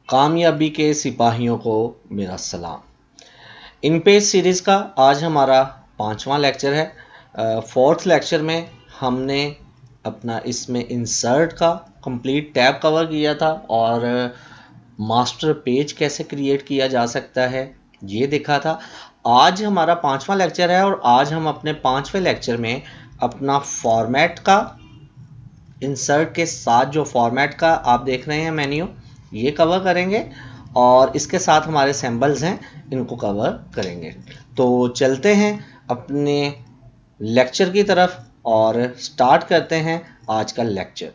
कामयाबी के सिपाहियों को मेरा सलाम। इन पेज सीरीज़ का आज हमारा 5वां लेक्चर है। फोर्थ लेक्चर में हमने अपना इसमें इंसर्ट का कंप्लीट टैब कवर किया था और मास्टर पेज कैसे क्रिएट किया जा सकता है ये देखा था। आज हमारा 5वां लेक्चर है और आज हम अपने 5वें लेक्चर में अपना फॉर्मेट का, इंसर्ट के साथ जो फॉर्मेट का आप देख रहे हैं मेन्यू, ये कवर करेंगे और इसके साथ हमारे सिंबल्स हैं, इनको कवर करेंगे। तो चलते हैं अपने लेक्चर की तरफ और स्टार्ट करते हैं आज का लेक्चर।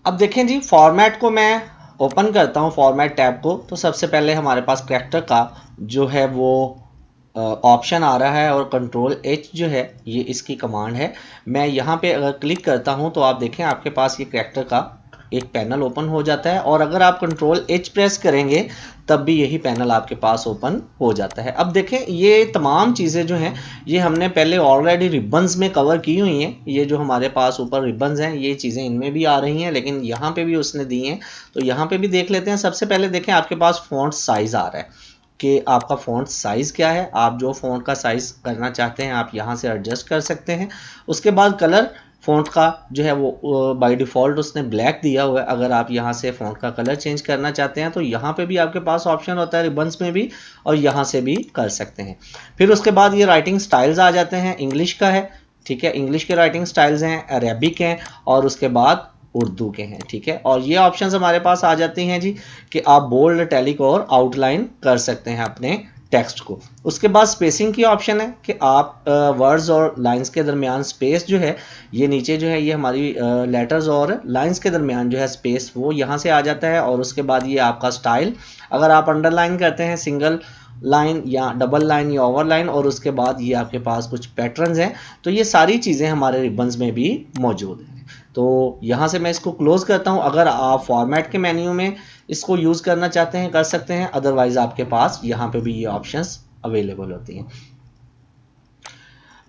अब देखें जी, फॉर्मेट को मैं ओपन करता हूं, फॉर्मेट टैब को। तो सबसे पहले हमारे पास कैरेक्टर का जो है वो ऑप्शन आ रहा है और कंट्रोल एच जो है ये इसकी कमांड है। मैं यहाँ पे अगर क्लिक करता हूँ तो आप देखें आपके पास ये कैरेक्टर का एक पैनल ओपन हो जाता है और अगर आप कंट्रोल एच प्रेस करेंगे तब भी यही पैनल आपके पास ओपन हो जाता है। अब देखें ये तमाम चीज़ें जो हैं ये हमने पहले ऑलरेडी रिबन्स में कवर की हुई हैं। ये जो हमारे पास ऊपर रिबन्स हैं ये चीज़ें इनमें भी आ रही हैं, लेकिन यहाँ पे भी उसने दी हैं तो यहाँ पे भी देख लेते हैं। सबसे पहले देखें आपके पास फ़ॉन्ट साइज़ आ रहा है कि आपका फ़ॉन्ट साइज़ क्या है। आप जो फ़ॉन्ट का साइज़ करना चाहते हैं आप यहाँ से एडजस्ट कर सकते हैं। उसके बाद कलर फ़ॉन्ट का जो है वो बाय डिफ़ॉल्ट उसने ब्लैक दिया हुआ है। अगर आप यहाँ से फ़ॉन्ट का कलर चेंज करना चाहते हैं तो यहाँ पे भी आपके पास ऑप्शन होता है, रिबन्स में भी, और यहाँ से भी कर सकते हैं। फिर उसके बाद ये राइटिंग स्टाइल्स आ जाते हैं। इंग्लिश का है, ठीक है, इंग्लिश के राइटिंग स्टाइल्स हैं, अरेबिक हैं और उसके बाद उर्दू के हैं, ठीक है। और ये ऑप्शंस हमारे पास आ जाती हैं जी कि आप बोल्ड, इटैलिक और आउटलाइन कर सकते हैं अपने टेक्स्ट को। उसके बाद स्पेसिंग की ऑप्शन है कि आप वर्ड्स और लाइंस के दरमियान स्पेस जो है ये नीचे जो है ये हमारी लेटर्स और लाइंस के दरमियान जो है स्पेस वो यहाँ से आ जाता है। और उसके बाद ये आपका स्टाइल, अगर आप अंडरलाइन करते हैं सिंगल लाइन या डबल लाइन या ओवरलाइन, और उसके बाद ये आपके पास कुछ पैटर्न्स हैं, तो ये सारी चीज़ें हमारे रिबन्स में भी मौजूद हैं। तो यहाँ से मैं इसको क्लोज करता हूँ। अगर आप फॉर्मेट के मेन्यू में इसको यूज़ करना चाहते हैं कर सकते हैं, अदरवाइज आपके पास यहाँ पे भी ये ऑप्शंस अवेलेबल होती हैं।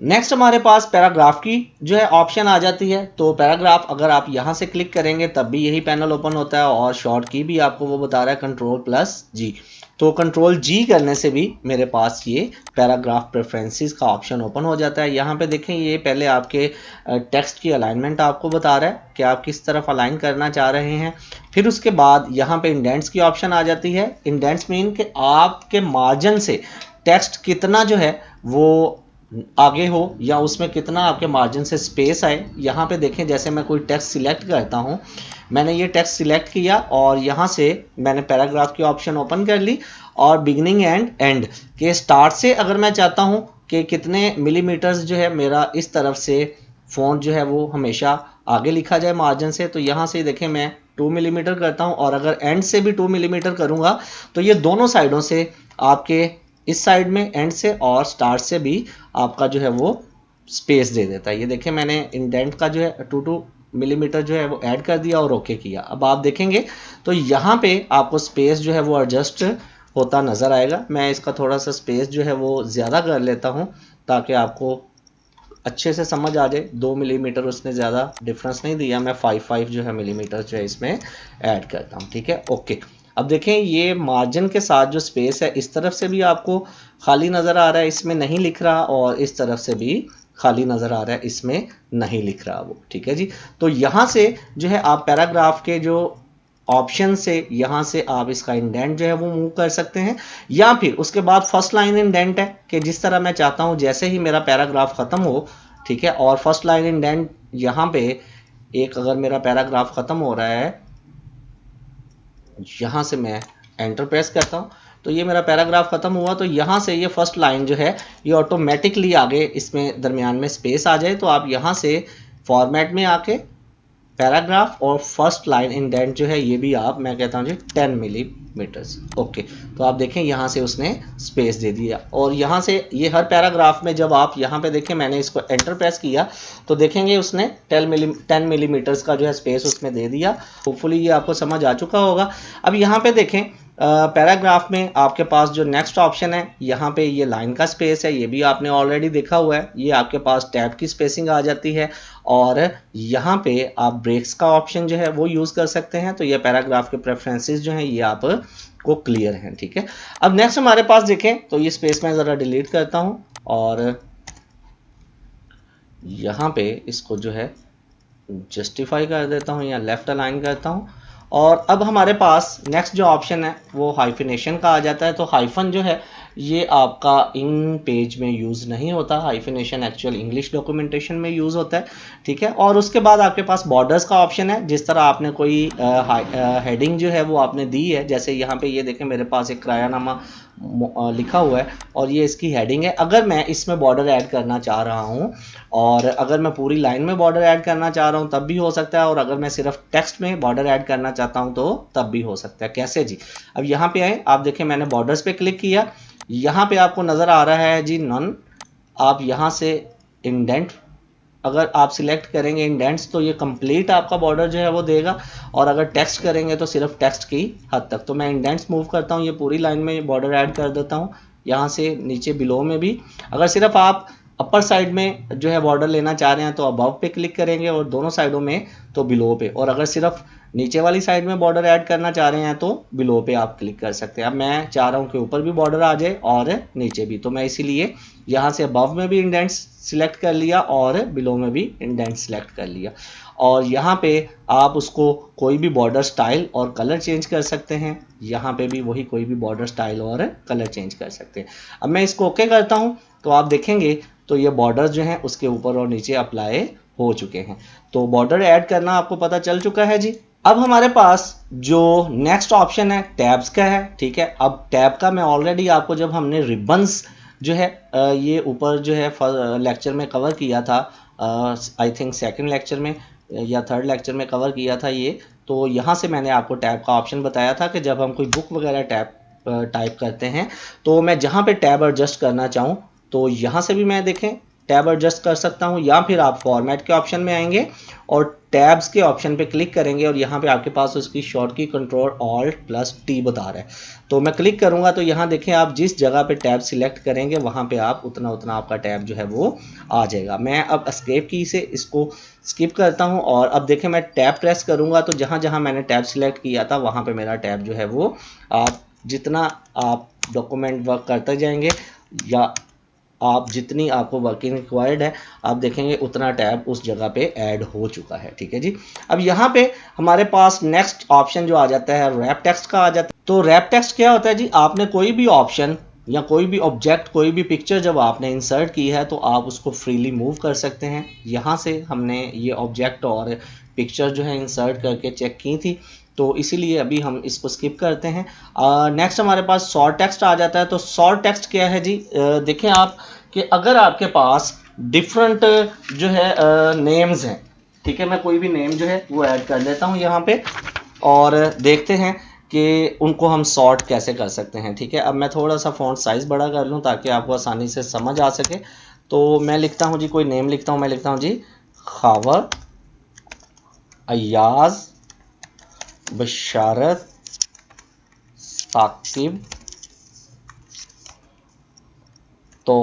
नेक्स्ट हमारे पास पैराग्राफ की जो है ऑप्शन आ जाती है। तो पैराग्राफ अगर आप यहाँ से क्लिक करेंगे तब भी यही पैनल ओपन होता है और शॉर्ट की भी आपको वो बता रहा है कंट्रोल+G। तो कंट्रोल+G करने से भी मेरे पास ये पैराग्राफ प्रेफरेंसेस का ऑप्शन ओपन हो जाता है। यहाँ पे देखें ये पहले आपके टेक्स्ट की अलाइनमेंट आपको बता रहा है कि आप किस तरफ अलाइन करना चाह रहे हैं। फिर उसके बाद यहाँ पे इंडेंट्स की ऑप्शन आ जाती है। इंडेंट्स मीन कि आपके मार्जिन से टेक्स्ट कितना जो है वो आगे हो या उसमें कितना आपके मार्जिन से स्पेस आए। यहाँ पे देखें जैसे मैं कोई टेक्स्ट सिलेक्ट करता हूँ, मैंने ये टेक्स्ट सिलेक्ट किया और यहाँ से मैंने पैराग्राफ की ऑप्शन ओपन कर ली और बिगिनिंग एंड एंड के स्टार्ट से अगर मैं चाहता हूँ कि कितने मिलीमीटर्स जो है मेरा इस तरफ से फ़ॉन्ट जो है वो हमेशा आगे लिखा जाए मार्जिन से, तो यहाँ से देखें मैं 2 मिलीमीटर करता हूँ और अगर एंड से भी 2 मिलीमीटर करूँगा तो ये दोनों साइडों से आपके इस साइड में एंड से और स्टार्ट से भी आपका जो है वो स्पेस दे देता है। ये देखें मैंने इंडेंट का जो है 2 मिलीमीटर जो है वो ऐड कर दिया और ओके किया। अब आप देखेंगे तो यहाँ पे आपको स्पेस जो है वो एडजस्ट होता नज़र आएगा। मैं इसका थोड़ा सा स्पेस जो है वो ज़्यादा कर लेता हूँ ताकि आपको अच्छे से समझ आ जाए। 2 मिलीमीटर उसने ज़्यादा डिफरेंस नहीं दिया, मैं 5 जो है मिलीमीटर जो है इसमें ऐड करता हूँ, ठीक है, ओके। अब देखें ये मार्जिन के साथ जो स्पेस है इस तरफ से भी आपको खाली नज़र आ रहा है, इसमें नहीं लिख रहा, और इस तरफ से भी खाली नज़र आ रहा है, इसमें नहीं लिख रहा वो, ठीक है जी। तो यहाँ से जो है आप पैराग्राफ के जो ऑप्शन से यहाँ से आप इसका इंडेंट जो है वो मूव कर सकते हैं, या फिर उसके बाद फर्स्ट लाइन इंडेंट है कि जिस तरह मैं चाहता हूँ जैसे ही मेरा पैराग्राफ ख़त्म हो, ठीक है, और फर्स्ट लाइन इंडेंट यहाँ पे एक अगर मेरा पैराग्राफ ख़त्म हो रहा है, यहाँ से मैं एंटर प्रेस करता हूँ तो ये मेरा पैराग्राफ ख़त्म हुआ, तो यहाँ से ये फर्स्ट लाइन जो है ये ऑटोमेटिकली आगे इसमें दरमियान में स्पेस आ जाए। तो आप यहाँ से फॉर्मेट में आके पैराग्राफ और फर्स्ट लाइन इंडेंट जो है ये भी आप, मैं कहता हूँ जी 10 मिलीमीटर्स, ओके। तो आप देखें यहाँ से उसने स्पेस दे दिया और यहाँ से ये हर पैराग्राफ में जब आप यहाँ पे देखें मैंने इसको एंटर प्रेस किया तो देखेंगे उसने 10 मिलीमीटर्स का जो है स्पेस उसमें दे दिया। होपफुली ये आपको समझ आ चुका होगा। अब यहाँ पे देखें पैराग्राफ में आपके पास जो नेक्स्ट ऑप्शन है, यहाँ पे ये लाइन का स्पेस है, ये भी आपने ऑलरेडी देखा हुआ है। ये आपके पास टैब की स्पेसिंग आ जाती है और यहाँ पे आप ब्रेक्स का ऑप्शन जो है वो यूज़ कर सकते हैं। तो ये पैराग्राफ के प्रेफरेंसेस जो हैं ये आप को क्लियर हैं, ठीक है। अब नेक्स्ट हमारे पास देखें तो ये स्पेस मैं ज़रा डिलीट करता हूँ और यहाँ पे इसको जो है जस्टिफाई कर देता हूँ या लेफ्ट अलाइन करता हूँ। और अब हमारे पास नेक्स्ट जो ऑप्शन है वो हाइफिनेशन का आ जाता है। तो हाइफन जो है ये आपका इन पेज में यूज़ नहीं होता, हाइफिनेशन एक्चुअल इंग्लिश डॉक्यूमेंटेशन में यूज़ होता है, ठीक है। और उसके बाद आपके पास बॉर्डर्स का ऑप्शन है। जिस तरह आपने कोई हेडिंग जो है वो आपने दी है, जैसे यहाँ पे ये देखें मेरे पास एक किरायानामा लिखा हुआ है और ये इसकी हेडिंग है। अगर मैं इसमें बॉर्डर ऐड करना चाह रहा हूँ और अगर मैं पूरी लाइन में बॉर्डर ऐड करना चाह रहा हूँ तब भी हो सकता है, और अगर मैं सिर्फ टेक्स्ट में बॉर्डर ऐड करना चाहता हूँ तो तब भी हो सकता है। कैसे जी? अब यहाँ पे आए, आप देखें मैंने बॉर्डर्स पे क्लिक किया, यहाँ पे आपको नज़र आ रहा है जी नन। आप यहाँ से इंडेंट अगर आप सिलेक्ट करेंगे इंडेंट्स तो ये कंप्लीट आपका बॉर्डर जो है वो देगा, और अगर टेक्स्ट करेंगे तो सिर्फ टेक्स्ट की हद तक। तो मैं इंडेंट्स मूव करता हूँ, ये पूरी लाइन में बॉर्डर ऐड कर देता हूँ, यहाँ से नीचे बिलो में भी। अगर सिर्फ आप अपर साइड में जो है बॉर्डर लेना चाह रहे हैं तो अबव पे क्लिक करेंगे और दोनों साइडों में तो बिलो पे, और अगर सिर्फ नीचे वाली साइड में बॉर्डर ऐड करना चाह रहे हैं तो बिलो पे आप क्लिक कर सकते हैं। अब मैं चाह रहा हूँ कि ऊपर भी बॉर्डर आ जाए और नीचे भी, तो मैं इसीलिए यहाँ से अबव में भी इंडेंट्स सिलेक्ट कर लिया और बिलो में भी इंडेंट सिलेक्ट कर लिया। और यहाँ पे आप उसको कोई भी बॉर्डर स्टाइल और कलर चेंज कर सकते हैं, यहाँ पे भी वही कोई भी बॉर्डर स्टाइल और कलर चेंज कर सकते हैं। अब मैं इसको ओके करता हूँ तो आप देखेंगे तो ये बॉर्डर जो हैं उसके ऊपर और नीचे अप्लाई हो चुके हैं। तो बॉर्डर ऐड करना आपको पता चल चुका है जी। अब हमारे पास जो नेक्स्ट ऑप्शन है टैब्स का है, ठीक है। अब टैब का मैं ऑलरेडी आपको जब हमने रिबन्स जो है ये ऊपर जो है लेक्चर में कवर किया था, आई थिंक सेकंड लेक्चर में या थर्ड लेक्चर में कवर किया था ये। तो यहाँ से मैंने आपको टैब का ऑप्शन बताया था कि जब हम कोई बुक वगैरह टैब टाइप करते हैं तो मैं जहाँ पे टैब एडजस्ट करना चाहूँ तो यहाँ से भी मैं देखें टैब एडजस्ट कर सकता हूँ, या फिर आप फॉर्मेट के ऑप्शन में आएंगे और टैब्स के ऑप्शन पे क्लिक करेंगे और यहाँ पे आपके पास उसकी शॉर्ट की कंट्रोल ऑल्ट प्लस टी बता रहा है। तो मैं क्लिक करूँगा तो यहाँ देखें आप जिस जगह पे टैब सिलेक्ट करेंगे वहाँ पे आप उतना उतना आपका टैब जो है वो आ जाएगा। मैं अब एस्केप की से इसको स्किप करता हूँ और अब देखें मैं टैब प्रेस करूँगा तो जहाँ जहाँ मैंने टैब सिलेक्ट किया था वहाँ पे मेरा टैब जो है वो आप जितना आप डॉक्यूमेंट वर्क करते जाएंगे या आप जितनी आपको वर्किंग रिक्वायर्ड है आप देखेंगे उतना टैब उस जगह पे ऐड हो चुका है, ठीक है जी। अब यहाँ पे हमारे पास नेक्स्ट ऑप्शन जो आ जाता है रैप टेक्स्ट का आ जाता है। तो रैप टेक्स्ट क्या होता है जी? आपने कोई भी ऑप्शन या कोई भी ऑब्जेक्ट कोई भी पिक्चर जब आपने इंसर्ट की है तो आप उसको फ्रीली मूव कर सकते हैं। यहाँ से हमने ये ऑब्जेक्ट और पिक्चर जो है इंसर्ट करके चेक की थी तो इसीलिए अभी हम इसको स्किप करते हैं। नेक्स्ट हमारे पास शॉर्ट टेक्स्ट आ जाता है। तो शॉर्ट टेक्स्ट क्या है जी? देखें आप कि अगर आपके पास डिफरेंट जो है नेम्स हैं, ठीक है, मैं कोई भी नेम जो है वो ऐड कर देता हूँ यहाँ पे और देखते हैं कि उनको हम सॉर्ट कैसे कर सकते हैं, ठीक है। अब मैं थोड़ा सा फ़ॉन्ट साइज़ बड़ा कर लूँ ताकि आपको आसानी से समझ आ सके। तो मैं लिखता हूँ जी, कोई नेम लिखता हूँ, मैं लिखता हूँ जी खावर अयाज बशारत साकिब तो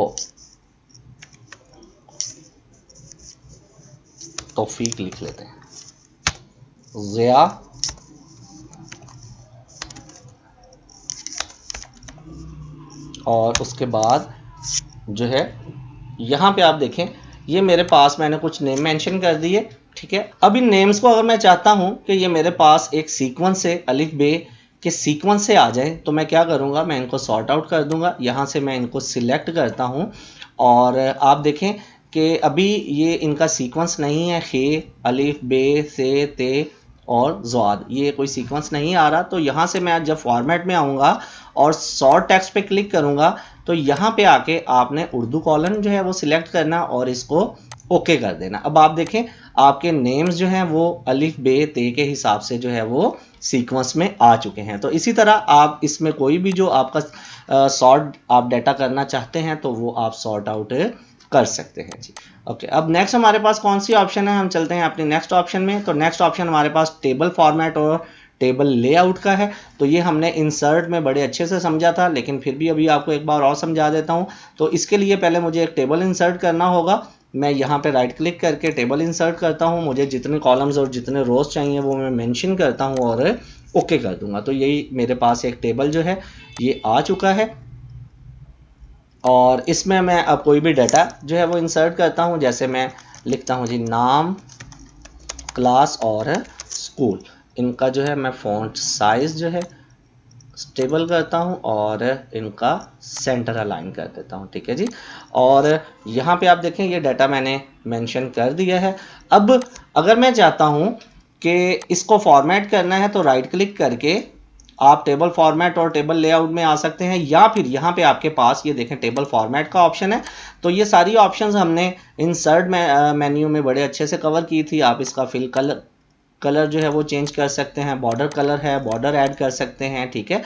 तौफीक लिख लेते हैं, ज़िया और उसके बाद जो है यहाँ पे आप देखें ये मेरे पास मैंने कुछ नेम मेंशन कर दिए, ठीक है। अब इन नेम्स को अगर मैं चाहता हूँ कि ये मेरे पास एक सीक्वेंस से अलिफ बे के सीक्वेंस से आ जाए तो मैं क्या करूँगा, मैं इनको सॉर्ट आउट कर दूंगा। यहाँ से मैं इनको सिलेक्ट करता हूँ और आप देखें कि अभी ये इनका सीक्वेंस नहीं है, खे अलिफ बे से ते और ज़्वाद, ये कोई सीक्वेंस नहीं आ रहा। तो यहाँ से मैं जब फॉर्मेट में आऊँगा और शॉर्ट टेक्स्ट पे क्लिक करूँगा तो यहाँ पे आके आपने उर्दू कॉलन जो है वो सिलेक्ट करना और इसको ओके कर देना। अब आप देखें आपके नेम्स जो हैं वो अलिफ बे ते के हिसाब से जो है वो सीक्वेंस में आ चुके हैं। तो इसी तरह आप इसमें कोई भी जो आपका सॉर्ट आप डाटा करना चाहते हैं तो वो आप सॉर्ट आउट कर सकते हैं जी। ओके, अब नेक्स्ट हमारे पास कौन सी ऑप्शन है, हम चलते हैं अपने नेक्स्ट ऑप्शन में। तो नेक्स्ट ऑप्शन हमारे पास टेबल फॉर्मेट और टेबल लेआउट का है। तो ये हमने इंसर्ट में बड़े अच्छे से समझा था, लेकिन फिर भी अभी आपको एक बार और समझा देता हूँ। तो इसके लिए पहले मुझे एक टेबल इंसर्ट करना होगा। मैं यहाँ पे राइट क्लिक करके टेबल इंसर्ट करता हूँ, मुझे जितने कॉलम्स और जितने रोज चाहिए वो मैं मेंशन करता हूँ और ओके कर दूंगा। तो यही मेरे पास एक टेबल जो है ये आ चुका है, और इसमें मैं अब कोई भी डाटा जो है वो इंसर्ट करता हूँ। जैसे मैं लिखता हूँ जी नाम, क्लास और स्कूल। इनका जो है मैं फ़ॉन्ट साइज जो है स्टेबल करता हूँ और इनका सेंटर अलाइन कर देता हूँ, ठीक है जी। और यहाँ पे आप देखें ये डाटा मैंने मेंशन कर दिया है। अब अगर मैं चाहता हूँ कि इसको फॉर्मेट करना है तो राइट क्लिक करके आप टेबल फॉर्मेट और टेबल लेआउट में आ सकते हैं, या फिर यहाँ पे आपके पास ये देखें टेबल फॉर्मेट का ऑप्शन है। तो ये सारी ऑप्शंस हमने इंसर्ट में मेन्यू में बड़े अच्छे से कवर की थी। आप इसका फिल कलर जो है वो चेंज कर सकते हैं, बॉर्डर कलर है बॉर्डर ऐड कर सकते हैं, ठीक है।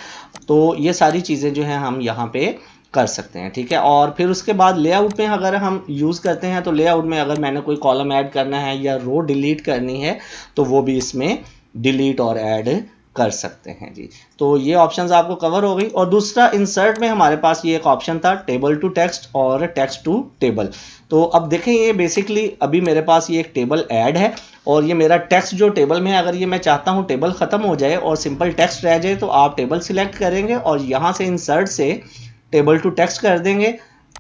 तो ये सारी चीज़ें जो हैं हम यहाँ पे कर सकते हैं, ठीक है। और फिर उसके बाद लेआउट में अगर हम यूज़ करते हैं तो लेआउट में अगर मैंने कोई कॉलम ऐड करना है या रो डिलीट करनी है तो वो भी इसमें डिलीट और ऐड कर सकते हैं जी। तो ये ऑप्शंस आपको कवर हो गई। और दूसरा इंसर्ट में हमारे पास ये एक ऑप्शन था टेबल टू टेक्स्ट और टेक्स्ट टू टेबल। तो अब देखें ये बेसिकली अभी मेरे पास ये एक टेबल ऐड है और ये मेरा टेक्स्ट जो टेबल में है, अगर ये मैं चाहता हूँ टेबल ख़त्म हो जाए और सिंपल टेक्स्ट रह जाए तो आप टेबल सिलेक्ट करेंगे और यहाँ से इंसर्ट से टेबल टू टेक्स्ट कर देंगे।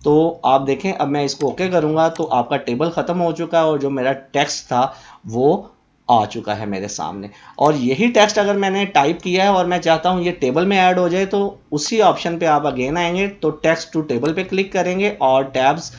तो आप देखें अब मैं इसको ओके करूँगा तो आपका टेबल ख़त्म हो चुका है और जो मेरा टेक्स्ट था वो आ चुका है मेरे सामने। और यही टेक्स्ट अगर मैंने टाइप किया है और मैं चाहता हूँ ये टेबल में ऐड हो जाए तो उसी ऑप्शन पे आप अगेन आएंगे तो टेक्स्ट टू टेबल पे क्लिक करेंगे और टैब्स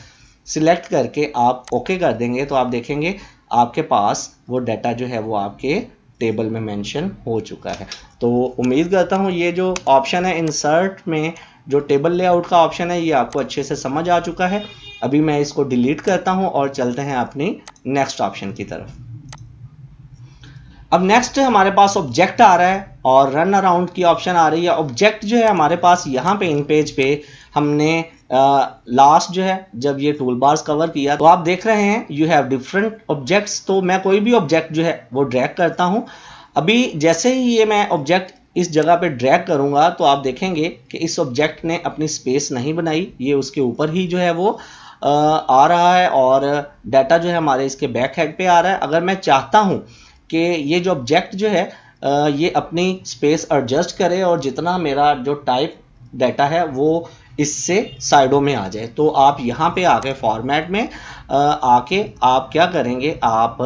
सिलेक्ट करके आप ओके कर देंगे तो आप देखेंगे आपके पास वो डाटा जो है वो आपके टेबल में मेंशन हो चुका है। तो उम्मीद करता हूँ ये जो ऑप्शन है इंसर्ट में जो टेबल लेआउट का ऑप्शन है ये आपको अच्छे से समझ आ चुका है। अभी मैं इसको डिलीट करता हूँ और चलते हैं अपनी नेक्स्ट ऑप्शन की तरफ। अब नेक्स्ट हमारे पास ऑब्जेक्ट आ रहा है और रन अराउंड की ऑप्शन आ रही है। ऑब्जेक्ट जो है हमारे पास यहाँ पे इन पेज पे हमने लास्ट जो है जब ये टूल बार्स कवर किया तो आप देख रहे हैं यू हैव डिफरेंट ऑब्जेक्ट्स। तो मैं कोई भी ऑब्जेक्ट जो है वो ड्रैग करता हूँ। अभी जैसे ही ये मैं ऑब्जेक्ट इस जगह पे ड्रैग करूंगा तो आप देखेंगे कि इस ऑब्जेक्ट ने अपनी स्पेस नहीं बनाई, ये उसके ऊपर ही जो है वो आ रहा है और डाटा जो है हमारे इसके बैक हेड पे आ रहा है। अगर मैं चाहता हूँ कि ये जो ऑब्जेक्ट जो है ये अपनी स्पेस एडजस्ट करे और जितना मेरा जो टाइप डाटा है वो इससे साइडों में आ जाए तो आप यहाँ पे आके फॉर्मेट में आके आप क्या करेंगे, आप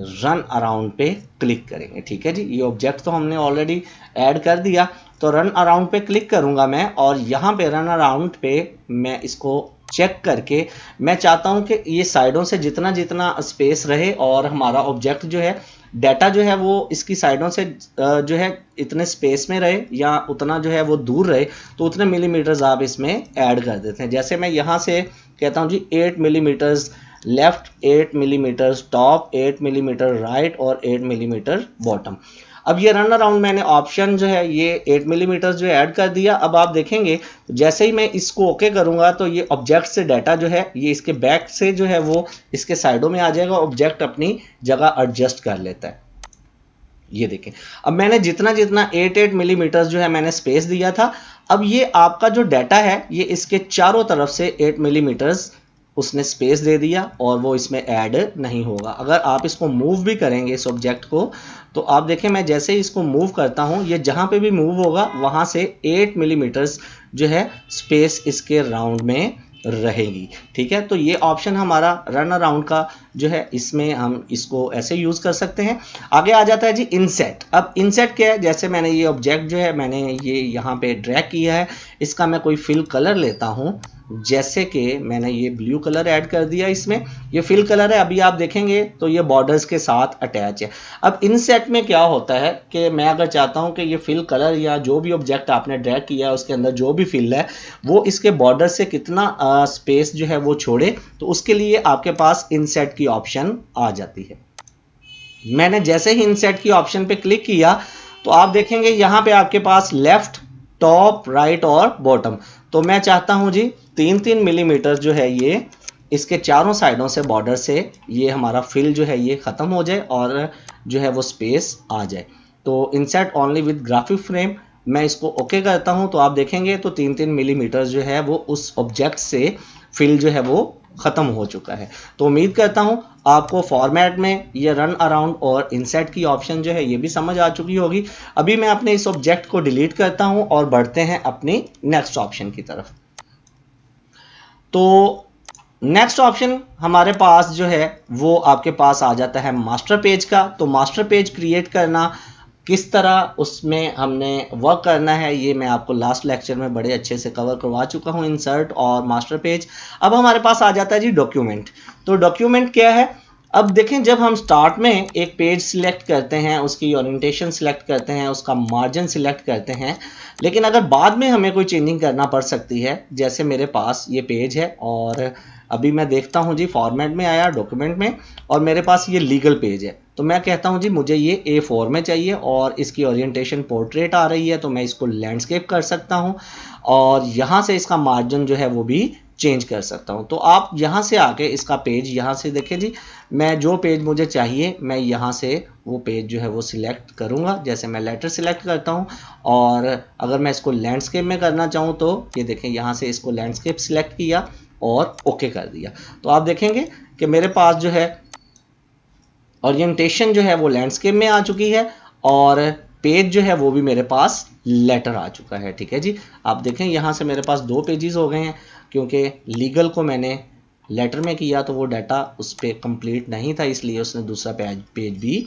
रन अराउंड पे क्लिक करेंगे, ठीक है जी। ये ऑब्जेक्ट तो हमने ऑलरेडी ऐड कर दिया तो रन अराउंड पे क्लिक करूंगा मैं और यहाँ पे रन अराउंड पे मैं इसको चेक करके मैं चाहता हूँ कि ये साइडों से जितना जितना स्पेस रहे और हमारा ऑब्जेक्ट जो है डाटा जो है वो इसकी साइडों से जो है इतने स्पेस में रहे या उतना जो है वो दूर रहे तो उतने मिलीमीटर्स आप इसमें ऐड कर देते हैं। जैसे मैं यहाँ से कहता हूँ जी 8 millimetres left, 8 millimetres top, 8 millimetre right और 8 मिलीमीटर बॉटम। अब ये रन अराउंड मैंने ऑप्शन जो है ये 8 मिलीमीटर जो ऐड कर दिया। अब आप देखेंगे जैसे ही मैं इसको ओके करूंगा तो ये ऑब्जेक्ट से डाटा जो है ये इसके बैक से जो है वो इसके साइडों में आ जाएगा, ऑब्जेक्ट अपनी जगह एडजस्ट कर लेता है। ये देखें अब मैंने जितना जितना 8 मिलीमीटर जो है मैंने स्पेस दिया था, अब ये आपका जो डाटा है ये इसके चारों तरफ से 8 मिलीमीटर्स उसने स्पेस दे दिया और वो इसमें ऐड नहीं होगा। अगर आप इसको मूव भी करेंगे इस ऑब्जेक्ट को तो आप देखें मैं जैसे ही इसको मूव करता हूं ये जहां पे भी मूव होगा वहां से 8 मिलीमीटर्स जो है स्पेस इसके राउंड में रहेगी, ठीक है। तो ये ऑप्शन हमारा रन अराउंड का जो है इसमें हम इसको ऐसे यूज कर सकते हैं। आगे आ जाता है जी इनसेट। अब इनसेट क्या है, जैसे मैंने ये ऑब्जेक्ट जो है मैंने ये यहाँ पे ड्रैग किया है, इसका मैं कोई फिल कलर लेता हूँ, जैसे कि मैंने ये ब्लू कलर ऐड कर दिया इसमें, ये फिल कलर है। अभी आप देखेंगे तो ये बॉर्डर्स के साथ अटैच है। अब इनसेट में क्या होता है कि मैं अगर चाहता हूं कि ये फिल कलर या जो भी ऑब्जेक्ट आपने ड्रैग किया है उसके अंदर जो भी फिल है वो इसके बॉर्डर से कितना स्पेस जो है वो छोड़े, तो उसके लिए आपके पास इनसेट की ऑप्शन आ जाती है। मैंने जैसे ही इनसेट की ऑप्शन पे क्लिक किया तो आप देखेंगे यहाँ पे आपके पास लेफ्ट, टॉप, राइट और बॉटम। तो मैं चाहता हूं जी 3-3 मिलीमीटर जो है ये इसके चारों साइडों से बॉर्डर से ये हमारा फिल जो है ये ख़त्म हो जाए और जो है वो स्पेस आ जाए। तो insert only with graphic frame, मैं इसको ओके करता हूं तो आप देखेंगे तो 3-3 मिलीमीटर जो है वो उस ऑब्जेक्ट से फिल जो है वो खत्म हो चुका है। तो उम्मीद करता हूं आपको फॉर्मेट में ये रन अराउंड और इंसर्ट की ऑप्शन जो है ये भी समझ आ चुकी होगी। अभी मैं अपने इस ऑब्जेक्ट को डिलीट करता हूं और बढ़ते हैं अपनी नेक्स्ट ऑप्शन की तरफ। तो नेक्स्ट ऑप्शन हमारे पास जो है वो आपके पास आ जाता है मास्टर पेज का। तो मास्टर पेज क्रिएट करना किस तरह उसमें हमने वर्क करना है ये मैं आपको लास्ट लेक्चर में बड़े अच्छे से कवर करवा चुका हूं, इंसर्ट और मास्टर पेज। अब हमारे पास आ जाता है जी डॉक्यूमेंट। तो डॉक्यूमेंट क्या है, अब देखें जब हम स्टार्ट में एक पेज सिलेक्ट करते हैं, उसकी ओरिएंटेशन सिलेक्ट करते हैं, उसका मार्जिन सिलेक्ट करते हैं, लेकिन अगर बाद में हमें कोई चेंजिंग करना पड़ सकती है, जैसे मेरे पास ये पेज है और अभी मैं देखता हूं जी फॉर्मेट में आया डॉक्यूमेंट में और मेरे पास ये लीगल पेज है, तो मैं कहता हूं जी मुझे ये A4 में चाहिए और इसकी ओरिएंटेशन पोर्ट्रेट आ रही है, तो मैं इसको लैंडस्केप कर सकता हूं और यहां से इसका मार्जिन जो है वो भी चेंज कर सकता हूं। तो आप यहां से आके इसका पेज यहां से देखें जी, मैं जो पेज मुझे चाहिए मैं यहां से वो पेज जो है वो सिलेक्ट करूंगा। जैसे मैं लेटर सिलेक्ट करता हूं और अगर मैं इसको लैंडस्केप में करना चाहूं तो ये देखें यहां से इसको लैंडस्केप सिलेक्ट किया और ओके कर दिया, तो आप देखेंगे कि मेरे पास जो है ओरिएंटेशन जो है वो लैंडस्केप में आ चुकी है और पेज जो है वो भी मेरे पास लेटर आ चुका है। ठीक है जी, आप देखें यहाँ से मेरे पास 2 पेजेस हो गए हैं, क्योंकि लीगल को मैंने लेटर में किया तो वो डाटा उस पर कंप्लीट नहीं था, इसलिए उसने दूसरा पेज भी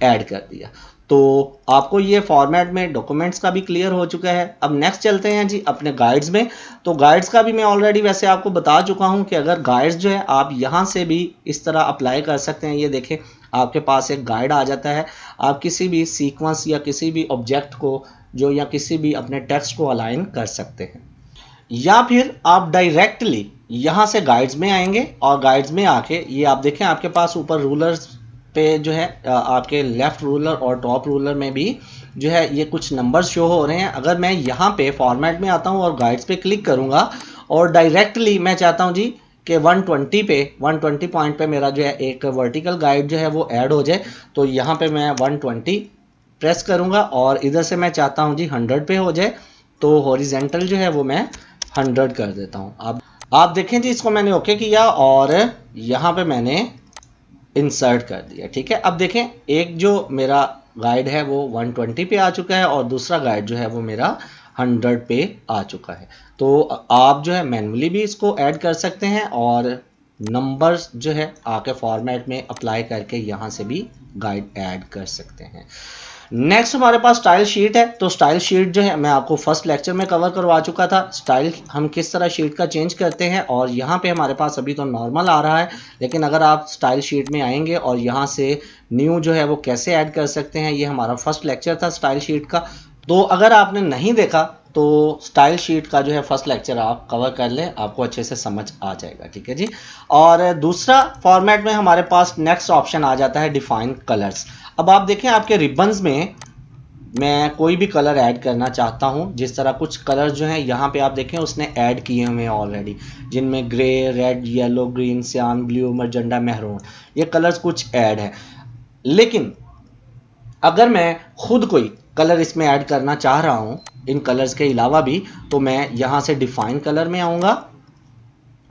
ऐड कर दिया। तो आपको ये फॉर्मेट में डॉक्यूमेंट्स का भी क्लियर हो चुका है। अब नेक्स्ट चलते हैं जी अपने गाइड्स में। तो गाइड्स का भी मैं ऑलरेडी वैसे आपको बता चुका हूं कि अगर गाइड्स जो है आप यहां से भी इस तरह अप्लाई कर सकते हैं। ये देखें आपके पास एक गाइड आ जाता है, आप किसी भी सीक्वेंस या किसी भी ऑब्जेक्ट को जो या किसी भी अपने टेक्स्ट को अलाइन कर सकते हैं, या फिर आप डायरेक्टली यहां से गाइड्स में आएंगे और गाइड्स में आके ये आप देखें आपके पास ऊपर रूलर्स पे जो है आपके लेफ्ट रूलर और टॉप रूलर में भी जो है ये कुछ नंबर्स शो हो रहे हैं। अगर मैं यहाँ पे फॉर्मेट में आता हूँ और गाइड्स पे क्लिक करूँगा और डायरेक्टली मैं चाहता हूँ जी कि 120 पॉइंट पे मेरा जो है एक वर्टिकल गाइड जो है वो ऐड हो जाए, तो यहाँ पे मैं 120 प्रेस करूँगा और इधर से मैं चाहता हूँ जी 100 पे हो जाए, तो हॉरिजेंटल जो है वो मैं 100 कर देता हूँ। आप देखें जी इसको मैंने ओके किया और यहाँ पे मैंने इंसर्ट कर दिया। ठीक है, अब देखें एक जो मेरा गाइड है वो 120 पे आ चुका है और दूसरा गाइड जो है वो मेरा 100 पे आ चुका है। तो आप जो है मैन्युअली भी इसको ऐड कर सकते हैं और नंबर्स जो है आके फॉर्मेट में अप्लाई करके यहाँ से भी गाइड ऐड कर सकते हैं। नेक्स्ट हमारे पास स्टाइल शीट है। तो स्टाइल शीट जो है मैं आपको फर्स्ट लेक्चर में कवर करवा चुका था, स्टाइल हम किस तरह शीट का चेंज करते हैं, और यहाँ पे हमारे पास अभी तो नॉर्मल आ रहा है, लेकिन अगर आप स्टाइल शीट में आएंगे और यहाँ से न्यू जो है वो कैसे ऐड कर सकते हैं, ये हमारा फर्स्ट लेक्चर था स्टाइल शीट का। तो अगर आपने नहीं देखा तो स्टाइल शीट का जो है फर्स्ट लेक्चर आप कवर कर लें, आपको अच्छे से समझ आ जाएगा। ठीक है जी, और दूसरा फॉर्मेट में हमारे पास नेक्स्ट ऑप्शन आ जाता है डिफाइन कलर्स। अब आप देखें आपके रिबन्स में मैं कोई भी कलर ऐड करना चाहता हूं, जिस तरह कुछ कलर जो हैं यहाँ पे आप देखें उसने ऐड किए हुए हैं ऑलरेडी, जिनमें ग्रे, रेड, येलो, ग्रीन, सियान, ब्लू, मजेंडा, मेहरून, ये कलर्स कुछ ऐड है। लेकिन अगर मैं खुद कोई कलर इसमें ऐड करना चाह रहा हूं इन कलर्स के अलावा भी, तो मैं यहाँ से डिफाइन कलर में आऊँगा।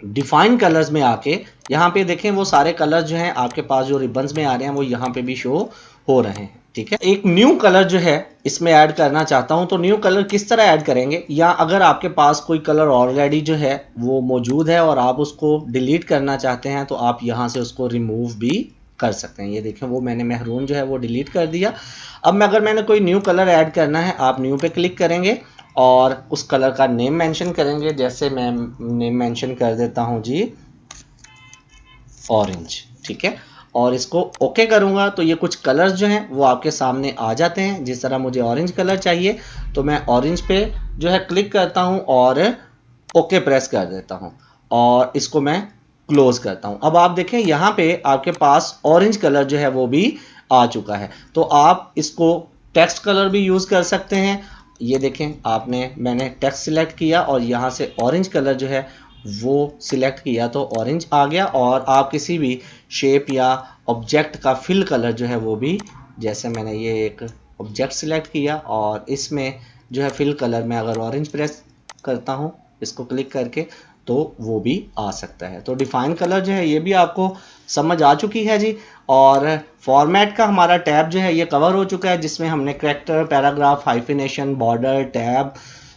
डिफाइन कलर्स में आके यहाँ पे देखें वो सारे कलर्स जो हैं आपके पास जो रिबन्स में आ रहे हैं वो यहाँ पे भी शो हो रहे हैं। ठीक है, एक न्यू कलर जो है इसमें ऐड करना चाहता हूं, तो न्यू कलर किस तरह ऐड करेंगे, या अगर आपके पास कोई कलर ऑलरेडी जो है वो मौजूद है और आप उसको डिलीट करना चाहते हैं तो आप यहाँ से उसको रिमूव भी कर सकते हैं। ये देखें वो मैंने मेहरून जो है वो डिलीट कर दिया। अब मैं अगर मैंने कोई न्यू कलर ऐड करना है, आप न्यू पे क्लिक करेंगे और उस कलर का नेम मेंशन करेंगे। जैसे मैं नेम मेंशन कर देता हूं जी ऑरेंज। ठीक है, और इसको ओके करूंगा तो ये कुछ कलर्स जो हैं वो आपके सामने आ जाते हैं। जिस तरह मुझे ऑरेंज कलर चाहिए तो मैं ऑरेंज पे जो है क्लिक करता हूं और ओके प्रेस कर देता हूं और इसको मैं क्लोज करता हूं। अब आप देखें यहाँ पे आपके पास ऑरेंज कलर जो है वो भी आ चुका है। तो आप इसको टेक्स्ट कलर भी यूज कर सकते हैं। ये देखें मैंने टेक्स्ट सिलेक्ट किया और यहाँ से ऑरेंज कलर जो है वो सिलेक्ट किया तो ऑरेंज आ गया, और आप किसी भी शेप या ऑब्जेक्ट का फिल कलर जो है वो भी, जैसे मैंने ये एक ऑब्जेक्ट सिलेक्ट किया और इसमें जो है फिल कलर में अगर ऑरेंज प्रेस करता हूँ इसको क्लिक करके तो वो भी आ सकता है। तो डिफाइन कलर जो है ये भी आपको समझ आ चुकी है जी। और फॉर्मेट का हमारा टैब जो है ये कवर हो चुका है, जिसमें हमने character, paragraph, hyphenation, border, tab,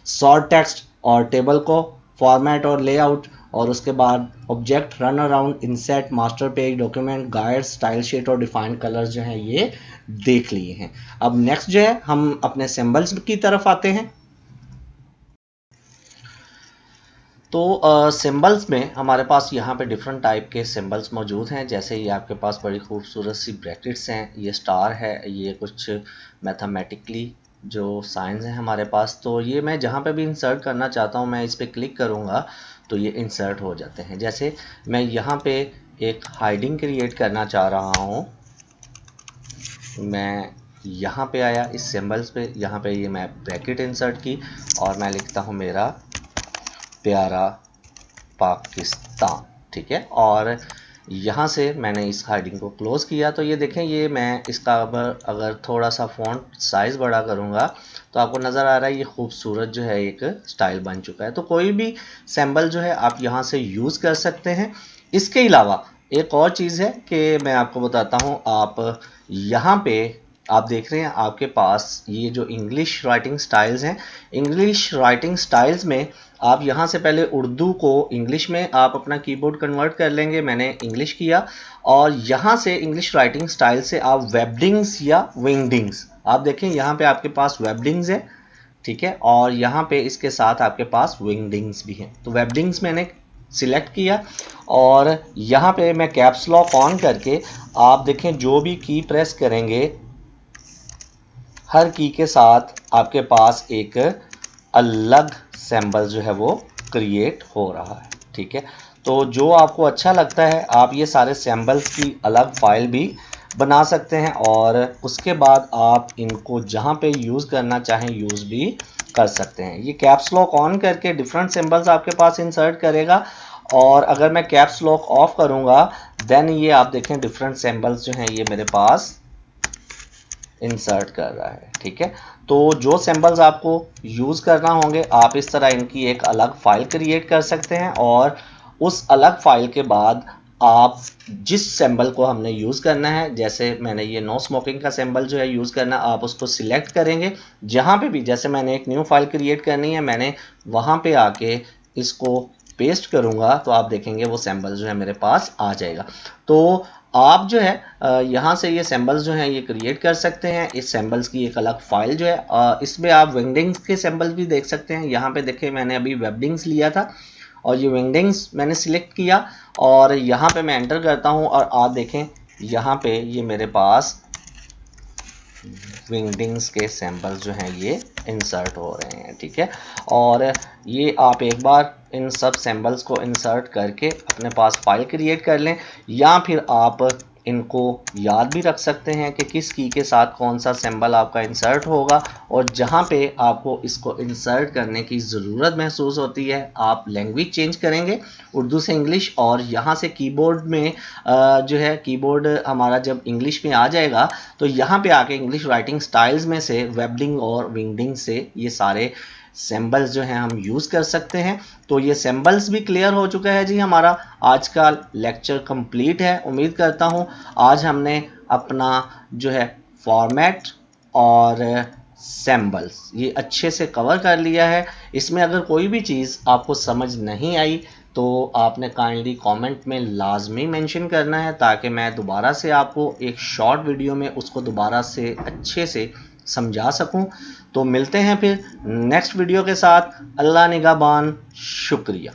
short text और टेबल को फॉर्मेट और लेआउट, और उसके बाद object, run around, insert, master page, document, guide, style sheet और डिफाइन कलर्स जो हैं ये देख लिए हैं। अब नेक्स्ट जो है हम अपने सिंबल्स की तरफ आते हैं। तो सिंबल्स में हमारे पास यहाँ पे डिफरेंट टाइप के सिंबल्स मौजूद हैं। जैसे ये आपके पास बड़ी खूबसूरत सी ब्रैकेट्स हैं, ये स्टार है, ये कुछ मैथमेटिकली जो साइंस है हमारे पास। तो ये मैं जहाँ पे भी इंसर्ट करना चाहता हूँ मैं इस पर क्लिक करूँगा तो ये इंसर्ट हो जाते हैं। जैसे मैं यहाँ पे एक हाइडिंग क्रिएट करना चाह रहा हूँ, मैं यहाँ पे आया इस सिंबल्स पे, यहाँ पे ये मैं ब्रैकेट इंसर्ट की और मैं लिखता हूँ मेरा प्यारा पाकिस्तान, ठीक है। और यहाँ से मैंने इस हाइडिंग को क्लोज किया। तो ये देखें, ये मैं इसका अगर थोड़ा सा फॉन्ट साइज़ बड़ा करूँगा तो आपको नज़र आ रहा है ये खूबसूरत जो है एक स्टाइल बन चुका है। तो कोई भी सिंबल जो है आप यहाँ से यूज़ कर सकते हैं। इसके अलावा एक और चीज़ है कि मैं आपको बताता हूँ, आप यहाँ पे आप देख रहे हैं आपके पास ये जो इंग्लिश राइटिंग स्टाइल्स हैं, इंग्लिश राइटिंग स्टाइल्स में आप यहाँ से पहले उर्दू को इंग्लिश में आप अपना कीबोर्ड कन्वर्ट कर लेंगे। मैंने इंग्लिश किया और यहाँ से इंग्लिश राइटिंग स्टाइल से आप वेबडिंग्स या विंगडिंग्स, आप देखें यहाँ पे आपके पास वेबडिंग्स है, ठीक है, और यहाँ पे इसके साथ आपके पास विंगडिंग्स भी हैं। तो वेबडिंग्स मैंने सिलेक्ट किया और यहाँ पे मैं कैप्स लॉक ऑन करके आप देखें जो भी की प्रेस करेंगे हर की के साथ आपके पास एक अलग सिंबल जो है वो क्रिएट हो रहा है, ठीक है। तो जो आपको अच्छा लगता है आप ये सारे सिंबल्स की अलग फाइल भी बना सकते हैं और उसके बाद आप इनको जहाँ पे यूज़ करना चाहें यूज़ भी कर सकते हैं। ये कैप्स लॉक ऑन करके डिफरेंट सिंबल्स आपके पास इंसर्ट करेगा और अगर मैं कैप्स लॉक ऑफ करूँगा देन ये आप देखें डिफरेंट सिंबल्स जो हैं ये मेरे पास इंसर्ट कर रहा है, ठीक है। तो जो सिंबल्स आपको यूज़ करना होंगे आप इस तरह इनकी एक अलग फाइल क्रिएट कर सकते हैं और उस अलग फाइल के बाद आप जिस सिंबल को हमने यूज़ करना है, जैसे मैंने ये नो स्मोकिंग का सिंबल जो है यूज़ करना, आप उसको सिलेक्ट करेंगे। जहाँ पे भी जैसे मैंने एक न्यू फाइल क्रिएट करनी है, मैंने वहाँ पे आके इसको पेस्ट करूँगा तो आप देखेंगे वो सिंबल जो है मेरे पास आ जाएगा। तो आप जो है यहाँ से ये सिंबल्स जो हैं ये क्रिएट कर सकते हैं। इस सिंबल्स की एक अलग फाइल जो है इसमें आप विंगडिंग्स के सिंबल्स भी देख सकते हैं। यहाँ पे देखें मैंने अभी वेबडिंग्स लिया था और ये विंगडिंग्स मैंने सिलेक्ट किया और यहाँ पे मैं एंटर करता हूँ और आप देखें यहाँ पे ये मेरे पास विंगडिंग्स के सिंबल्स जो हैं ये इंसर्ट हो रहे हैं, ठीक है। और ये आप एक बार इन सब सिंबल्स को इंसर्ट करके अपने पास फाइल क्रिएट कर लें या फिर आप इनको याद भी रख सकते हैं कि किस की के साथ कौन सा सिंबल आपका इंसर्ट होगा। और जहाँ पे आपको इसको इंसर्ट करने की ज़रूरत महसूस होती है आप लैंग्वेज चेंज करेंगे उर्दू से इंग्लिश, और यहाँ से कीबोर्ड में जो है कीबोर्ड हमारा जब इंग्लिश में आ जाएगा तो यहाँ पे आके इंग्लिश राइटिंग स्टाइल्स में से वेबडिंग और विंगडिंग से ये सारे सिंबल्स जो हैं हम यूज़ कर सकते हैं। तो ये सिंबल्स भी क्लियर हो चुका है जी। हमारा आज का लेक्चर कंप्लीट है। उम्मीद करता हूँ आज हमने अपना जो है फॉर्मेट और सिंबल्स ये अच्छे से कवर कर लिया है। इसमें अगर कोई भी चीज़ आपको समझ नहीं आई तो आपने काइंडली कमेंट में लाजमी मेंशन करना है ताकि मैं दोबारा से आपको एक शॉर्ट वीडियो में उसको दोबारा से अच्छे से समझा सकूं। तो मिलते हैं फिर नेक्स्ट वीडियो के साथ। अल्लाह निगहबान। शुक्रिया।